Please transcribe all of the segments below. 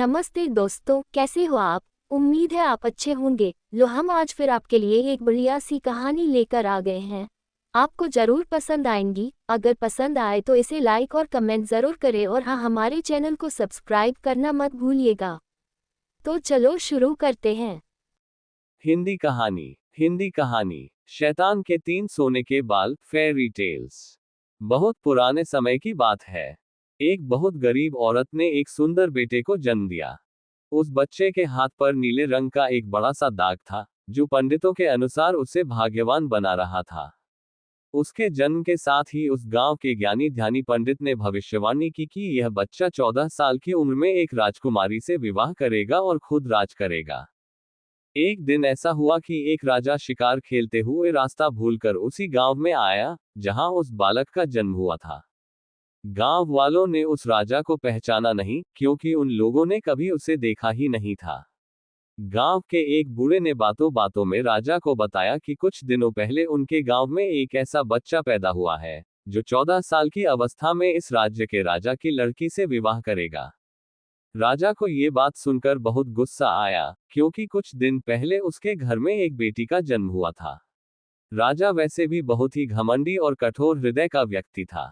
नमस्ते दोस्तों, कैसे हो आप। उम्मीद है आप अच्छे होंगे। लो हम आज फिर आपके लिए एक बढ़िया सी कहानी लेकर आ गए हैं। आपको ज़रूर पसंद आएंगी। अगर पसंद आए तो इसे लाइक और कमेंट ज़रूर करें और हाँ, हमारे चैनल को सब्सक्राइब करना मत भूलिएगा। तो चलो शुरू करते हैं। हिंदी कहानी शैतान के 3 सोने के बाल, फेयरी टेल्स। बहुत पुराने समय की बात है। एक बहुत गरीब औरत ने एक सुंदर बेटे को जन्म दिया। उस बच्चे के हाथ पर नीले रंग का एक बड़ा सा दाग था, जो पंडितों के अनुसार उसे भाग्यवान बना रहा था। उसके जन्म के साथ ही उस गांव के ज्ञानी ध्यानी पंडित ने भविष्यवाणी की कि यह बच्चा 14 साल की उम्र में एक राजकुमारी से विवाह करेगा और खुद राज करेगा। एक दिन ऐसा हुआ कि एक राजा शिकार खेलते हुए रास्ता भूलकर उसी गांव में आया, जहां उस बालक का जन्म हुआ था। गांव वालों ने उस राजा को पहचाना नहीं, क्योंकि उन लोगों ने कभी उसे देखा ही नहीं था। गांव के एक बूढ़े ने बातों बातों में राजा को बताया कि कुछ दिनों पहले उनके गांव में एक ऐसा बच्चा पैदा हुआ है, जो 14 साल की अवस्था में इस राज्य के राजा की लड़की से विवाह करेगा। राजा को ये बात सुनकर बहुत गुस्सा आया, क्योंकि कुछ दिन पहले उसके घर में एक बेटी का जन्म हुआ था। राजा वैसे भी बहुत ही घमंडी और कठोर हृदय का व्यक्ति था।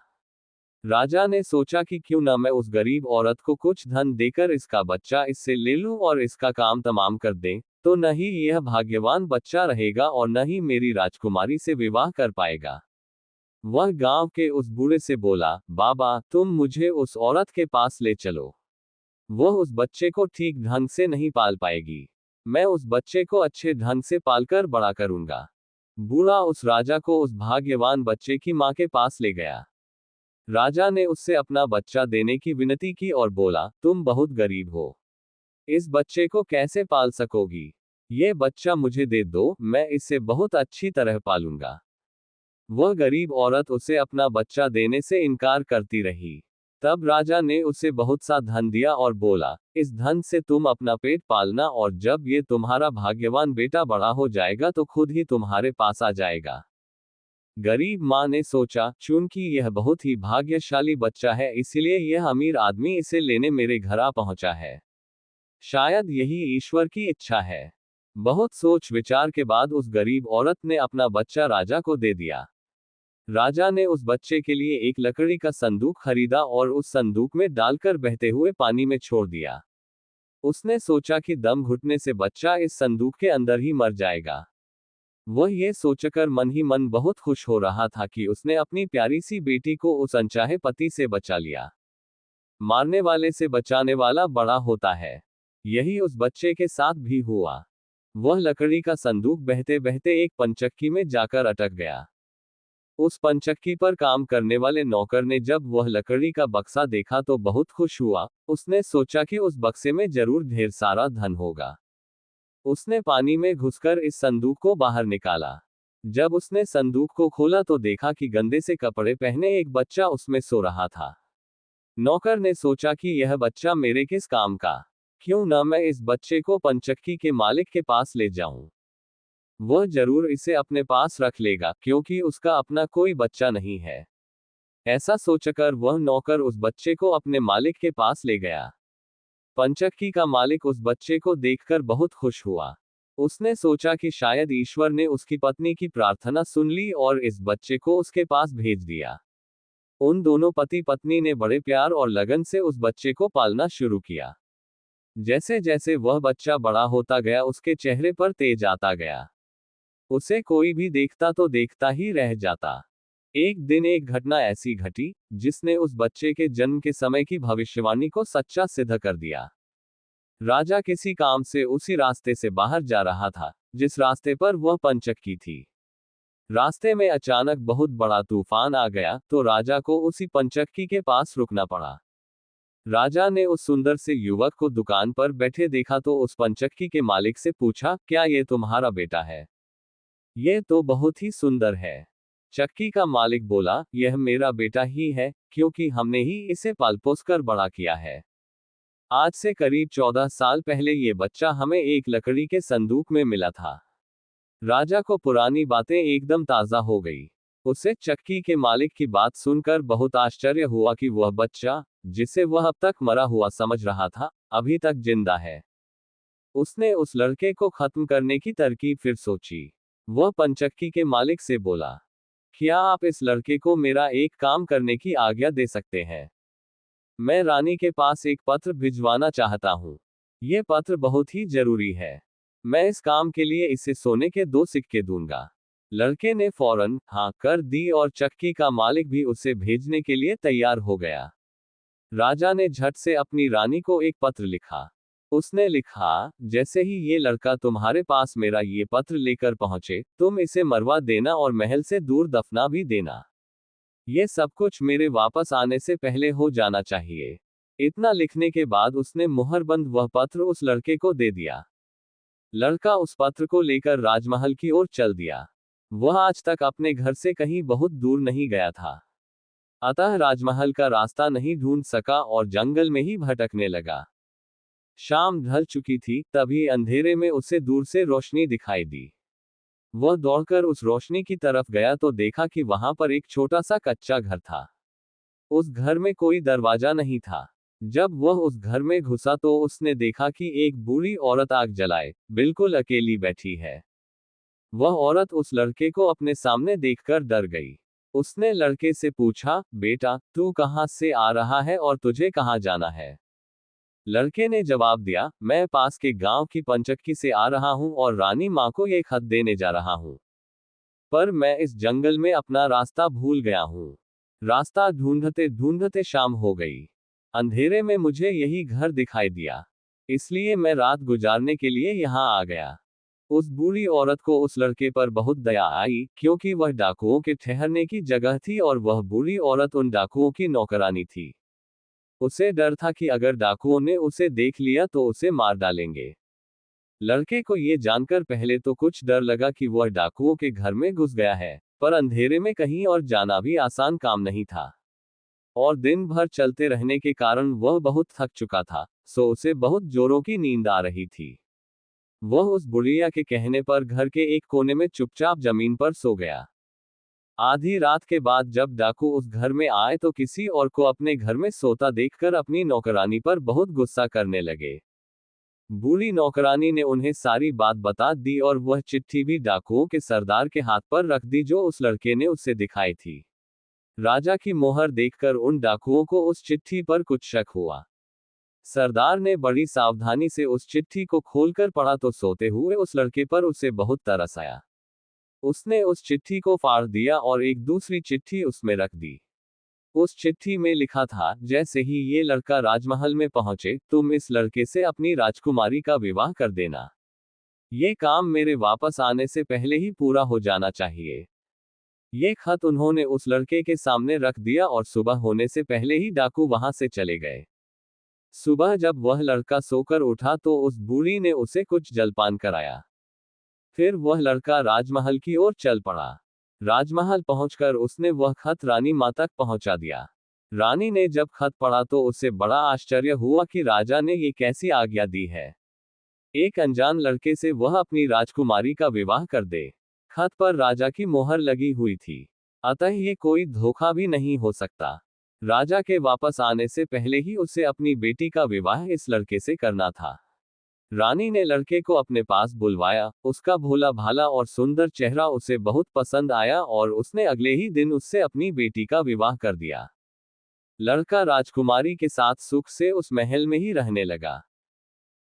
राजा ने सोचा कि क्यों न मैं उस गरीब औरत को कुछ धन देकर इसका बच्चा इससे ले लूं और इसका काम तमाम कर दें, तो न ही यह भाग्यवान बच्चा रहेगा और न ही मेरी राजकुमारी से विवाह कर पाएगा। वह गांव के उस बूढ़े से बोला, बाबा, तुम मुझे उस औरत के पास ले चलो। वह उस बच्चे को ठीक ढंग से नहीं पाल पाएगी। मैं उस बच्चे को अच्छे ढंग से पालकर बड़ा करूंगा। बूढ़ा उस राजा को उस भाग्यवान बच्चे की मां के पास ले गया। राजा ने उससे अपना बच्चा देने की विनती की और बोला, तुम बहुत गरीब हो, इस बच्चे को कैसे पाल सकोगी? ये बच्चा मुझे दे दो, मैं इसे बहुत अच्छी तरह पालूंगा। वह गरीब औरत उसे अपना बच्चा देने से इनकार करती रही। तब राजा ने उसे बहुत सा धन दिया और बोला, इस धन से तुम अपना पेट पालना और जब ये तुम्हारा भाग्यवान बेटा बड़ा हो जाएगा तो खुद ही तुम्हारे पास आ जाएगा। गरीब माँ ने सोचा, चूंकि यह बहुत ही भाग्यशाली बच्चा है इसलिए यह अमीर आदमी इसे लेने मेरे घर आ पहुंचा है। शायद यही ईश्वर की इच्छा है। बहुत सोच विचार के बाद उस गरीब औरत ने अपना बच्चा राजा को दे दिया। राजा ने उस बच्चे के लिए एक लकड़ी का संदूक खरीदा और उस संदूक में डालकर बहते हुए पानी में छोड़ दिया। उसने सोचा कि दम घुटने से बच्चा इस संदूक के अंदर ही मर जाएगा। वह ये सोचकर मन ही मन बहुत खुश हो रहा था कि उसने अपनी प्यारी सी बेटी को उस अनचाहे पति से बचा लिया। मारने वाले से बचाने वाला बड़ा होता है। यही उस बच्चे के साथ भी हुआ। वह लकड़ी का संदूक बहते बहते एक पंचक्की में जाकर अटक गया। उस पंचक्की पर काम करने वाले नौकर ने जब वह लकड़ी का बक्सा देखा तो बहुत खुश हुआ। उसने सोचा कि उस बक्से में जरूर ढेर सारा धन होगा। उसने पानी में घुसकर इस संदूक को बाहर निकाला। जब उसने संदूक को खोला तो देखा कि गंदे से कपड़े पहने एक बच्चा उसमें सो रहा था। नौकर ने सोचा कि यह बच्चा मेरे किस काम का, क्यों न मैं इस बच्चे को पंचक्की के मालिक के पास ले जाऊं। वह जरूर इसे अपने पास रख लेगा, क्योंकि उसका अपना कोई बच्चा नहीं है। ऐसा सोचकर वह नौकर उस बच्चे को अपने मालिक के पास ले गया। पंचक्की का मालिक उस बच्चे को देखकर बहुत खुश हुआ। उसने सोचा कि शायद ईश्वर ने उसकी पत्नी की प्रार्थना सुन ली और इस बच्चे को उसके पास भेज दिया। उन दोनों पति पत्नी ने बड़े प्यार और लगन से उस बच्चे को पालना शुरू किया। जैसे जैसे वह बच्चा बड़ा होता गया उसके चेहरे पर तेज आता गया। उसे कोई भी देखता तो देखता ही रह जाता। एक दिन एक घटना ऐसी घटी, जिसने उस बच्चे के जन्म के समय की भविष्यवाणी को सच्चा सिद्ध कर दिया। राजा किसी काम से उसी रास्ते से बाहर जा रहा था, जिस रास्ते पर वह पंचक्की थी। रास्ते में अचानक बहुत बड़ा तूफान आ गया, तो राजा को उसी पंचक्की के पास रुकना पड़ा। राजा ने उस सुंदर से युवक को दुकान पर बैठे देखा तो उस पंचक्की के मालिक से पूछा, क्या ये तुम्हारा बेटा है? ये तो बहुत ही सुंदर है। चक्की का मालिक बोला, यह मेरा बेटा ही है, क्योंकि हमने ही इसे पाल पोस कर बड़ा किया है। आज से करीब 14 साल पहले ये बच्चा हमें एक लकड़ी के संदूक में मिला था। राजा को पुरानी बातें एकदम ताजा हो गई। उसे चक्की के मालिक की बात सुनकर बहुत आश्चर्य हुआ कि वह बच्चा, जिसे वह अब तक मरा हुआ समझ रहा था, अभी तक जिंदा है। उसने उस लड़के को खत्म करने की तरकीब फिर सोची। वह पंचक्की के मालिक से बोला, क्या आप इस लड़के को मेरा एक काम करने की आज्ञा दे सकते हैं? मैं रानी के पास एक पत्र भिजवाना चाहता हूँ। ये पत्र बहुत ही जरूरी है। मैं इस काम के लिए इसे सोने के 2 सिक्के दूंगा। लड़के ने फौरन हाँ कर दी और चक्की का मालिक भी उसे भेजने के लिए तैयार हो गया। राजा ने झट से अपनी रानी को एक पत्र लिखा। उसने लिखा, जैसे ही ये लड़का तुम्हारे पास मेरा ये पत्र लेकर पहुंचे, तुम इसे मरवा देना और महल से दूर दफना भी देना। ये सब कुछ मेरे वापस आने से पहले हो जाना चाहिए। इतना लिखने के बाद उसने मुहरबंद वह पत्र उस लड़के को दे दिया। लड़का उस पत्र को लेकर राजमहल की ओर चल दिया। वह आज तक अपने घर से कहीं बहुत दूर नहीं गया था, अतः राजमहल का रास्ता नहीं ढूंढ सका और जंगल में ही भटकने लगा। शाम ढल चुकी थी, तभी अंधेरे में उसे दूर से रोशनी दिखाई दी। वह दौड़कर उस रोशनी की तरफ गया तो देखा कि वहां पर एक छोटा सा कच्चा घर था। उस घर में कोई दरवाजा नहीं था। जब वह उस घर में घुसा तो उसने देखा कि एक बूढ़ी औरत आग जलाए बिल्कुल अकेली बैठी है। वह औरत उस लड़के को अपने सामने देखकर डर गई। उसने लड़के से पूछा, बेटा, तू कहाँ से आ रहा है और तुझे कहाँ जाना है? लड़के ने जवाब दिया, मैं पास के गांव की पंचक्की से आ रहा हूं और रानी माँ को ये खत देने जा रहा हूं। पर मैं इस जंगल में अपना रास्ता भूल गया हूं। रास्ता ढूंढते ढूंढते शाम हो गई। अंधेरे में मुझे यही घर दिखाई दिया, इसलिए मैं रात गुजारने के लिए यहाँ आ गया। उस बूढ़ी औरत को उस लड़के पर बहुत दया आई, क्योंकि वह डाकुओं के ठहरने की जगह थी और वह बूढ़ी औरत उन डाकुओं की नौकरानी थी। उसे डर था कि अगर डाकुओं ने उसे देख लिया तो उसे मार डालेंगे। लड़के को ये जानकर पहले तो कुछ डर लगा कि वह डाकुओं के घर में घुस गया है, पर अंधेरे में कहीं और जाना भी आसान काम नहीं था। और दिन भर चलते रहने के कारण वह बहुत थक चुका था, सो उसे बहुत जोरों की नींद आ रही थी। वह उस बुढ़िया के कहने पर घर के एक कोने में चुपचाप जमीन पर सो गया। आधी रात के बाद जब डाकू उस घर में आए तो किसी और को अपने घर में सोता देखकर अपनी नौकरानी पर बहुत गुस्सा करने लगे। बूढ़ी नौकरानी ने उन्हें सारी बात बता दी और वह चिट्ठी भी डाकुओं के सरदार के हाथ पर रख दी जो उस लड़के ने उससे दिखाई थी। राजा की मोहर देखकर उन डाकुओं को उस चिट्ठी पर कुछ शक हुआ। सरदार ने बड़ी सावधानी से उस चिट्ठी को खोलकर पढ़ा तो सोते हुए उस लड़के पर उसे बहुत तरस आया। उसने उस चिट्ठी को फाड़ दिया और एक दूसरी चिट्ठी उसमें रख दी। उस चिट्ठी में लिखा था, जैसे ही ये लड़का राजमहल में पहुंचे, तुम इस लड़के से अपनी राजकुमारी का विवाह कर देना। ये काम मेरे वापस आने से पहले ही पूरा हो जाना चाहिए। ये खत उन्होंने उस लड़के के सामने रख दिया और सुबह होने से पहले ही डाकू वहां से चले गए। सुबह जब वह लड़का सोकर उठा तो उस बूढ़ी ने उसे कुछ जलपान कराया। फिर वह लड़का राजमहल की ओर चल पड़ा। राजमहल पहुंचकर उसने वह खत रानी माँ तक पहुंचा दिया। रानी ने जब खत पढ़ा तो उसे बड़ा आश्चर्य हुआ कि राजा ने ये कैसी आज्ञा दी है। एक अनजान लड़के से वह अपनी राजकुमारी का विवाह कर दे। खत पर राजा की मोहर लगी हुई थी, अतः ये कोई धोखा भी नहीं हो सकता। राजा के वापस आने से पहले ही उसे अपनी बेटी का विवाह इस लड़के से करना था। रानी ने लड़के को अपने पास बुलवाया। उसका भोला भाला और सुंदर चेहरा उसे बहुत पसंद आया और उसने अगले ही दिन उससे अपनी बेटी का विवाह कर दिया। लड़का राजकुमारी के साथ सुख से उस महल में ही रहने लगा।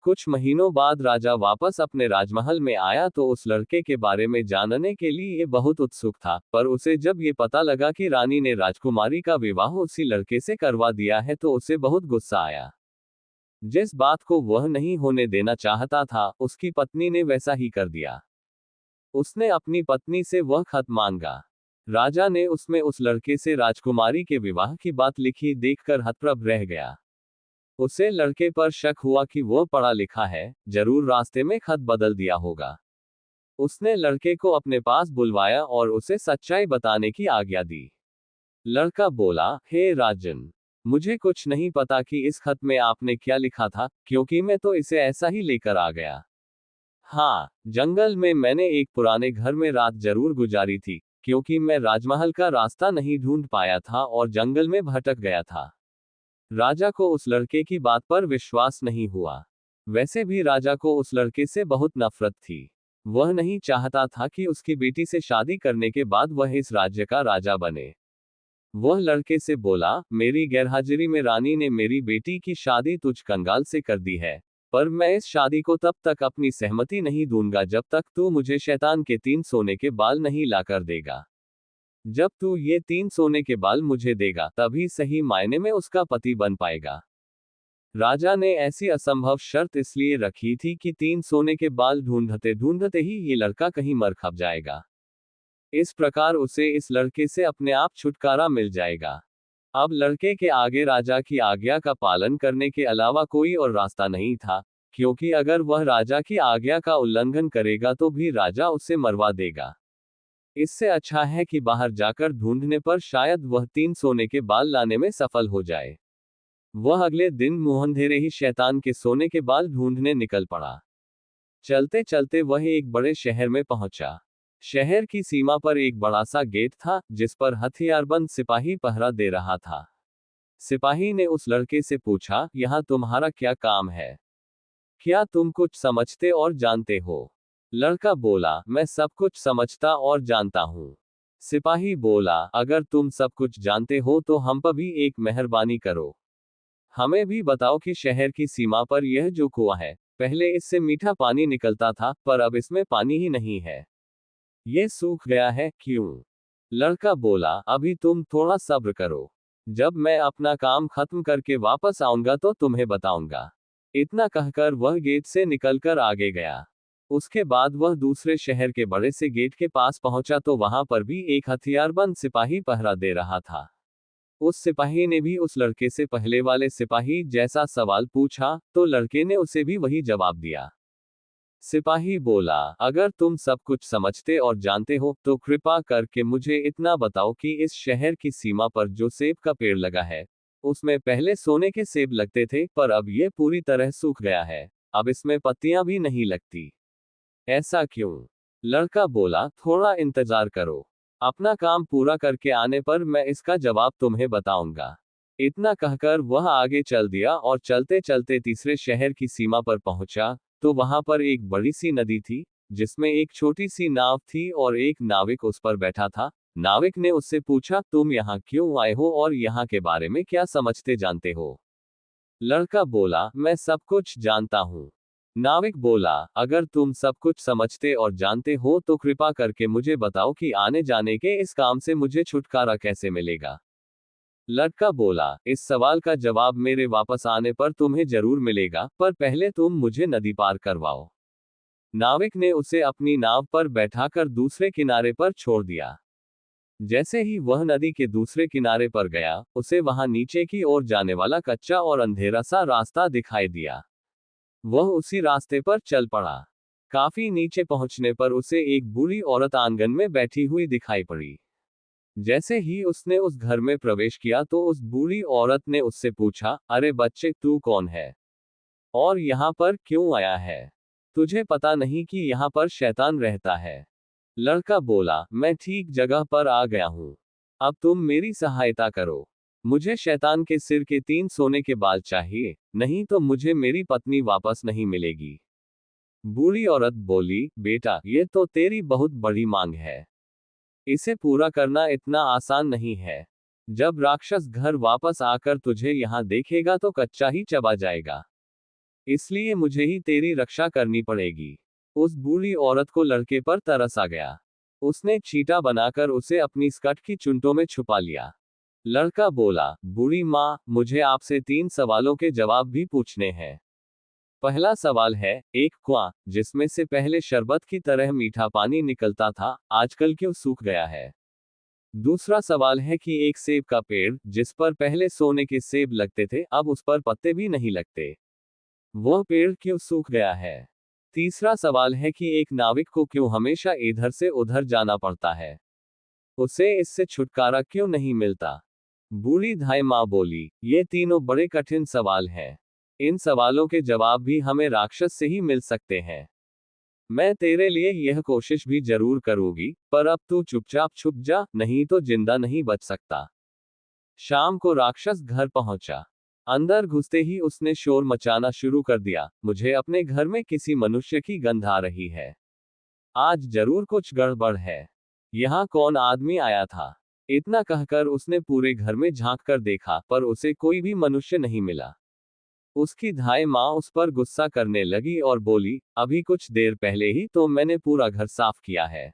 कुछ महीनों बाद राजा वापस अपने राजमहल में आया तो उस लड़के के बारे में जानने के लिए बहुत उत्सुक था, पर उसे जब ये पता लगा कि रानी ने राजकुमारी का विवाह उसी लड़के से करवा दिया है तो उसे बहुत गुस्सा आया। जिस बात को वह नहीं होने देना चाहता था, उसकी पत्नी ने वैसा ही कर दिया। उसने अपनी पत्नी से वह खत मांगा। राजा ने उसमें उस लड़के से राजकुमारी के विवाह की बात लिखी देखकर हतप्रभ रह गया। उसे लड़के पर शक हुआ कि वह पढ़ा लिखा है, जरूर रास्ते में खत बदल दिया होगा। उसने लड़के को अपने पास बुलवाया और उसे सच्चाई बताने की आज्ञा दी। लड़का बोला, हे राजन, मुझे कुछ नहीं पता कि इस खत में आपने क्या लिखा था, क्योंकि मैं तो इसे ऐसा ही लेकर आ गया। हाँ, जंगल में मैंने एक पुराने घर में रात जरूर गुजारी थी, क्योंकि मैं राजमहल का रास्ता नहीं ढूंढ पाया था और जंगल में भटक गया था। राजा को उस लड़के की बात पर विश्वास नहीं हुआ। वैसे भी राजा को उस लड़के से बहुत नफरत थी। वह नहीं चाहता था कि उसकी बेटी से शादी करने के बाद वह इस राज्य का राजा बने। वह लड़के से बोला, मेरी गैरहाजिरी में रानी ने मेरी बेटी की शादी तुझ कंगाल से कर दी है, पर मैं इस शादी को तब तक अपनी सहमति नहीं दूंगा जब तक तू मुझे शैतान के 3 सोने के बाल नहीं लाकर देगा। जब तू ये 3 सोने के बाल मुझे देगा तभी सही मायने में उसका पति बन पाएगा। राजा ने ऐसी असंभव शर्त इसलिए रखी थी कि 3 सोने के बाल ढूंढते ढूंढते ही ये लड़का कहीं मर खप जाएगा। इस प्रकार उसे इस लड़के से अपने आप छुटकारा मिल जाएगा। अब लड़के के आगे राजा की आज्ञा का पालन करने के अलावा कोई और रास्ता नहीं था, क्योंकि अगर वह राजा की आज्ञा का उल्लंघन करेगा तो भी राजा उसे मरवा देगा। इससे अच्छा है कि बाहर जाकर ढूंढने पर शायद वह 3 सोने के बाल लाने में सफल हो जाए। वह अगले दिन मुंहंधेरे ही शैतान के सोने के बाल ढूंढने निकल पड़ा। चलते चलते वह एक बड़े शहर में पहुंचा। शहर की सीमा पर एक बड़ा सा गेट था, जिस पर हथियारबंद सिपाही पहरा दे रहा था। सिपाही ने उस लड़के से पूछा, यहाँ तुम्हारा क्या काम है? क्या तुम कुछ समझते और जानते हो? लड़का बोला, मैं सब कुछ समझता और जानता हूँ। सिपाही बोला, अगर तुम सब कुछ जानते हो तो हम पर भी एक मेहरबानी करो। हमें भी बताओ कि शहर की सीमा पर यह जो कुआं है, पहले इससे मीठा पानी निकलता था, पर अब इसमें पानी ही नहीं है। ये सूख गया है, क्यों? लड़का बोला, अभी तुम थोड़ा सब्र करो। जब मैं अपना काम खत्म करके वापस आऊंगा तो तुम्हें बताऊंगा। इतना कहकर वह गेट से निकलकर आगे गया। उसके बाद वह दूसरे शहर के बड़े से गेट के पास पहुंचा तो वहां पर भी एक हथियारबंद सिपाही पहरा दे रहा था। उस सिपाही ने भी उस लड़के से पहले वाले सिपाही जैसा सवाल पूछा, तो लड़के ने उसे भी वही जवाब दिया। सिपाही बोला, अगर तुम सब कुछ समझते और जानते हो तो कृपा करके मुझे इतना बताओ कि इस शहर की सीमा पर जो सेब का पेड़ लगा है, उसमें पहले सोने के सेब लगते थे, पर अब ये पूरी तरह सूख गया है। अब इसमें पत्तियां भी नहीं लगती। ऐसा क्यों? लड़का बोला, थोड़ा इंतजार करो। अपना काम पूरा करके आने पर मैं इसका जवाब तुम्हें बताऊंगा। इतना कहकर वह आगे चल दिया और चलते चलते तीसरे शहर की सीमा पर पहुंचा, तो वहां पर एक बड़ी सी नदी थी, जिसमें एक छोटी सी नाव थी और एक नाविक उस पर बैठा था। नाविक ने उससे पूछा, तुम यहाँ क्यों आए हो और यहाँ के बारे में क्या समझते जानते हो? लड़का बोला, मैं सब कुछ जानता हूँ। नाविक बोला, अगर तुम सब कुछ समझते और जानते हो तो कृपा करके मुझे बताओ कि आने जाने के इस काम से मुझे छुटकारा कैसे मिलेगा? लड़का बोला, इस सवाल का जवाब मेरे वापस आने पर तुम्हें जरूर मिलेगा, पर पहले तुम मुझे नदी पार करवाओ। नाविक ने उसे अपनी नाव पर बैठाकर दूसरे किनारे पर छोड़ दिया। जैसे ही वह नदी के दूसरे किनारे पर गया, उसे वहां नीचे की ओर जाने वाला कच्चा और अंधेरा सा रास्ता दिखाई दिया। वह उसी रास्ते पर चल पड़ा। काफी नीचे पहुंचने पर उसे एक बूढ़ी औरत आंगन में बैठी हुई दिखाई पड़ी। जैसे ही उसने उस घर में प्रवेश किया तो उस बूढ़ी औरत ने उससे पूछा, अरे बच्चे, तू कौन है और यहाँ पर क्यों आया है? तुझे पता नहीं कि यहाँ पर शैतान रहता है? लड़का बोला, मैं ठीक जगह पर आ गया हूँ। अब तुम मेरी सहायता करो। मुझे शैतान के सिर के 3 सोने के बाल चाहिए, नहीं तो मुझे मेरी पत्नी वापस नहीं मिलेगी। बूढ़ी औरत बोली, बेटा, ये तो तेरी बहुत बड़ी मांग है। इसे पूरा करना इतना आसान नहीं है। जब राक्षस घर वापस आकर तुझे यहाँ देखेगा तो कच्चा ही चबा जाएगा। इसलिए मुझे ही तेरी रक्षा करनी पड़ेगी। उस बूढ़ी औरत को लड़के पर तरस आ गया। उसने चीटा बनाकर उसे अपनी स्कर्ट की चुंटों में छुपा लिया। लड़का बोला, बूढ़ी माँ, मुझे आपसे 3 सवालों के जवाब भी पूछने हैं। पहला सवाल है, एक कुआं जिसमें से पहले शरबत की तरह मीठा पानी निकलता था, आजकल क्यों सूख गया है? दूसरा सवाल है कि एक सेब का पेड़ जिस पर पहले सोने के सेब लगते थे, अब उस पर पत्ते भी नहीं लगते, वह पेड़ क्यों सूख गया है? तीसरा सवाल है कि एक नाविक को क्यों हमेशा इधर से उधर जाना पड़ता है, उसे इससे छुटकारा क्यों नहीं मिलता? बूढ़ी धाई माँ बोली, ये तीनों बड़े कठिन सवाल हैं। इन सवालों के जवाब भी हमें राक्षस से ही मिल सकते हैं। मैं तेरे लिए यह कोशिश भी जरूर करूंगी, पर अब तू चुपचाप छुप जा, नहीं तो जिंदा नहीं बच सकता। शाम को राक्षस घर पहुंचा। अंदर घुसते ही उसने शोर मचाना शुरू कर दिया, मुझे अपने घर में किसी मनुष्य की गंध आ रही है। आज जरूर कुछ गड़बड़ है। यहाँ कौन आदमी आया था? इतना कहकर उसने पूरे घर में झांक कर देखा, पर उसे कोई भी मनुष्य नहीं मिला। उसकी धाई माँ उस पर गुस्सा करने लगी और बोली, अभी कुछ देर पहले ही तो मैंने पूरा घर साफ किया है।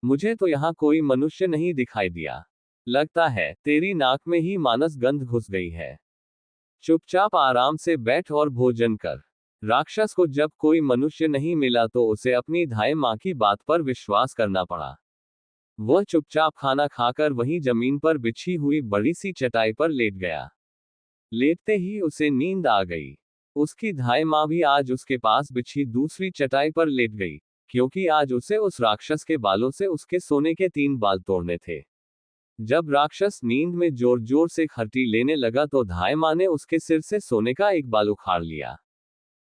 मुझे तो यहाँ कोई मनुष्य नहीं दिखाई दिया। लगता है तेरी नाक में ही मानस गंध घुस गई है। चुपचाप आराम से बैठ और भोजन कर। राक्षस को जब कोई मनुष्य नहीं मिला तो उसे अपनी धाई माँ की बात पर विश्वास करना पड़ा। वह चुपचाप खाना खाकर वहीं जमीन पर बिछी हुई बड़ी सी चटाई पर लेट गया। लेटते ही उसे नींद आ गई। उसकी धाई माँ भी आज उसके पास बिछी दूसरी चटाई पर लेट गई, क्योंकि आज उसे उस राक्षस के बालों से उसके सोने के 3 बाल तोड़ने थे। जब राक्षस नींद में जोर जोर से खर्टी लेने लगा तो धाई माँ ने उसके सिर से सोने का एक बाल उखाड़ लिया।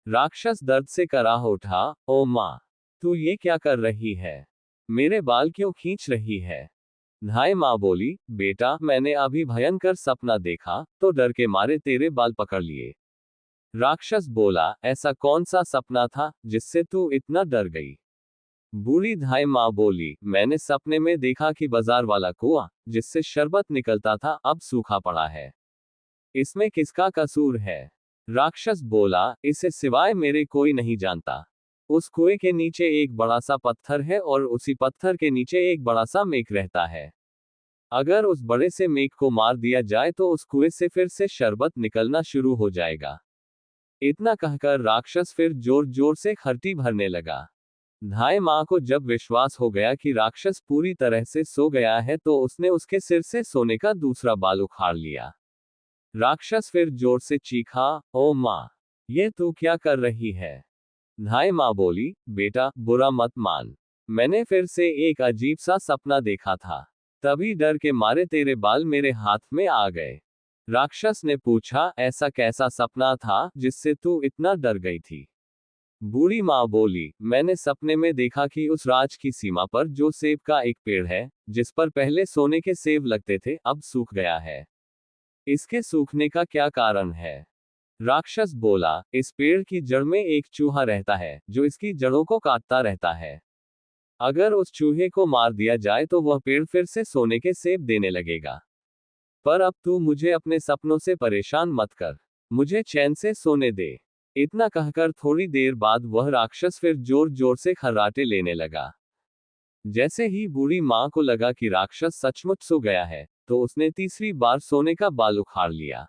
राक्षस दर्द से कराह उठा, ओ माँ, तू ये क्या कर रही है? मेरे बाल क्यों खींच रही है? धाई माँ बोली, बेटा मैंने अभी भयंकर सपना देखा, तो डर के मारे तेरे बाल पकड़ लिए। राक्षस बोला, ऐसा कौन सा सपना था जिससे तू इतना डर गई? बूढ़ी धाई माँ बोली, मैंने सपने में देखा कि बाजार वाला कुआं जिससे शरबत निकलता था अब सूखा पड़ा है। इसमें किसका कसूर है? राक्षस बोला, इसे सिवाय मेरे कोई नहीं जानता। उस कुएं के नीचे एक बड़ा सा पत्थर है और उसी पत्थर के नीचे एक बड़ा सा मेघ रहता है। अगर उस बड़े से मेघ को मार दिया जाए तो उस कुएं से फिर से शरबत निकलना शुरू हो जाएगा। इतना कहकर राक्षस फिर जोर जोर से खर्टी भरने लगा। धाई माँ को जब विश्वास हो गया कि राक्षस पूरी तरह से सो गया है तो उसने उसके सिर से सोने का दूसरा बाल उखाड़ लिया। राक्षस फिर जोर से चीखा, ओ माँ, ये तू क्या कर रही है? धाई माँ बोली, बेटा बुरा मत मान, मैंने फिर से एक अजीब सा सपना देखा था, तभी डर के मारे तेरे बाल मेरे हाथ में आ गए। राक्षस ने पूछा, ऐसा कैसा सपना था जिससे तू इतना डर गई थी? बूढ़ी माँ बोली, मैंने सपने में देखा कि उस राज की सीमा पर जो सेब का एक पेड़ है, जिस पर पहले सोने के सेब लगते थे, अब सूख गया है। इसके सूखने का क्या कारण है? राक्षस बोला, इस पेड़ की जड़ में एक चूहा रहता है जो इसकी जड़ों को काटता रहता है। अगर उस चूहे को मार दिया जाए तो वह पेड़ फिर से सोने के सेब देने लगेगा। पर अब तू मुझे अपने सपनों से परेशान मत कर, मुझे चैन से सोने दे। इतना कहकर थोड़ी देर बाद वह राक्षस फिर जोर जोर से खर्राटे लेने लगा। जैसे ही बूढ़ी माँ को लगा कि राक्षस सचमुच सो गया है, तो उसने तीसरी बार सोने का बाल उखाड़ लिया।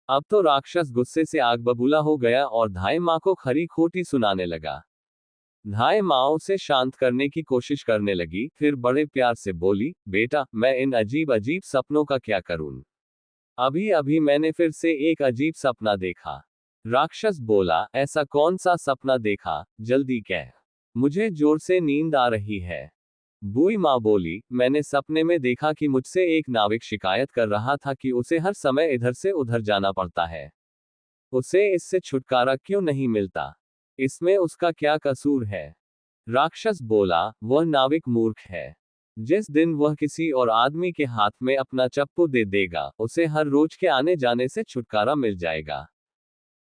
अब तो राक्षस गुस्से से आग बबूला हो गया और धाई माँ को खरी खोटी सुनाने लगा। धाई माँ उसे शांत करने की कोशिश करने लगी, फिर बड़े प्यार से बोली, बेटा मैं इन अजीब अजीब सपनों का क्या करूं? अभी अभी मैंने फिर से एक अजीब सपना देखा। राक्षस बोला, ऐसा कौन सा सपना देखा, जल्दी कह, मुझे जोर से नींद आ रही है। बूढ़ी माँ बोली, मैंने सपने में देखा कि मुझसे एक नाविक शिकायत कर रहा था कि उसे हर समय इधर से उधर जाना पड़ता है। उसे इससे छुटकारा क्यों नहीं मिलता? इसमें उसका क्या कसूर है? राक्षस बोला, वह नाविक मूर्ख है। जिस दिन वह किसी और आदमी के हाथ में अपना चप्पू दे देगा, उसे हर रोज के आने जाने से छुटकारा मिल जाएगा।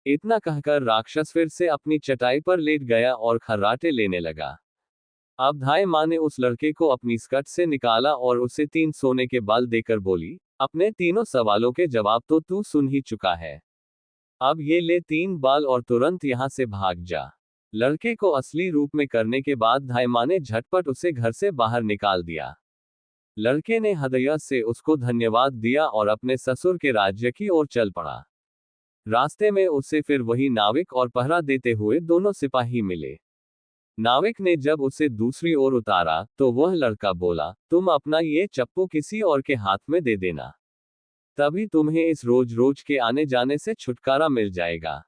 इतना कहकर राक्षस फिर से अपनी चटाई पर लेट गया और खर्राटे लेने लगा। अब धाई माँ ने उस लड़के को अपनी स्कर्ट से निकाला और उसे 3 सोने के बाल देकर बोली, अपने तीनों सवालों के जवाब तो तू सुन ही चुका है। अब ये ले 3 बाल और तुरंत यहाँ से भाग जा। लड़के को असली रूप में करने के बाद धाई माँ ने झटपट उसे घर से बाहर निकाल दिया। लड़के ने हृदय से उसको धन्यवाद दिया और अपने ससुर के राज्य की ओर चल पड़ा। रास्ते में उसे फिर वही नाविक और पहरा देते हुए दोनों सिपाही मिले। नाविक ने जब उसे दूसरी ओर उतारा तो वह लड़का बोला, तुम अपना ये चप्पू किसी और के हाथ में दे देना, तभी तुम्हें इस रोज रोज के आने जाने से छुटकारा मिल जाएगा।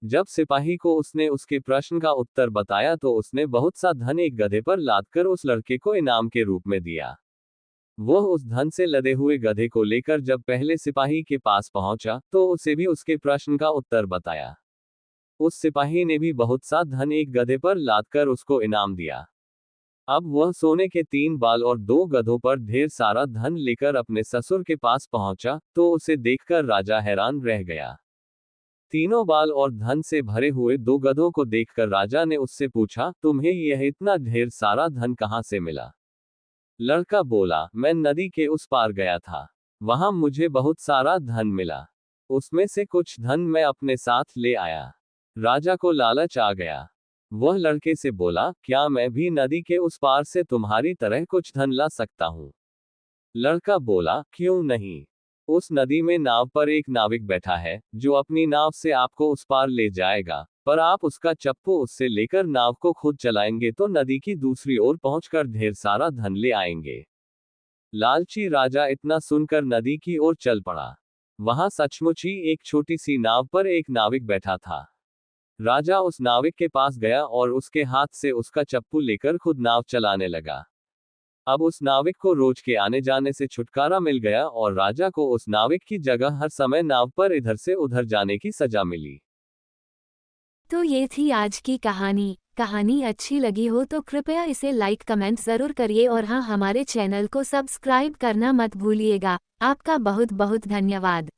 जब सिपाही को उसने उसके प्रश्न का उत्तर बताया तो उसने बहुत सा धन एक गधे पर लादकर उस लड़के को इनाम के रूप में दिया। वह उस धन से लदे हुए गधे को लेकर जब पहले सिपाही के पास पहुंचा तो उसे भी उसके प्रश्न का उत्तर बताया। उस सिपाही ने भी बहुत सा धन एक गधे पर लादकर उसको इनाम दिया। अब वह सोने के 3 बाल और 2 गधों पर ढेर सारा धन लेकर अपने ससुर के पास पहुंचा, तो उसे देखकर राजा हैरान रह गया। तीनों बाल और धन से भरे हुए 2 गधों को देखकर राजा ने उससे पूछा, तुम्हें यह इतना ढेर सारा धन कहां से मिला? लड़का बोला, मैं नदी के उस पार गया था, वहां मुझे बहुत सारा धन मिला, उसमें से कुछ धन मैं अपने साथ ले आया। राजा को लालच आ गया। वह लड़के से बोला, क्या मैं भी नदी के उस पार से तुम्हारी तरह कुछ धन ला सकता हूं? लड़का बोला, क्यों नहीं। उस नदी में नाव पर एक नाविक बैठा है, जो अपनी नाव से आपको उस पार ले जाएगा, पर आप उसका चप्पू उससे लेकर नाव को खुद चलाएंगे तो नदी की दूसरी ओर पहुंचकर ढेर सारा धन ले आएंगे। लालची राजा इतना सुनकर नदी की ओर चल पड़ा। वहां सचमुच ही एक छोटी सी नाव पर एक नाविक बैठा था। राजा उस नाविक के पास गया और उसके हाथ से उसका चप्पू लेकर खुद नाव चलाने लगा। अब उस नाविक को रोज के आने जाने से छुटकारा मिल गया और राजा को उस नाविक की जगह हर समय नाव पर इधर से उधर जाने की सजा मिली। तो ये थी आज की कहानी। कहानी अच्छी लगी हो तो कृपया इसे लाइक कमेंट जरूर करिए और हाँ, हमारे चैनल को सब्सक्राइब करना मत भूलिएगा। आपका बहुत बहुत धन्यवाद।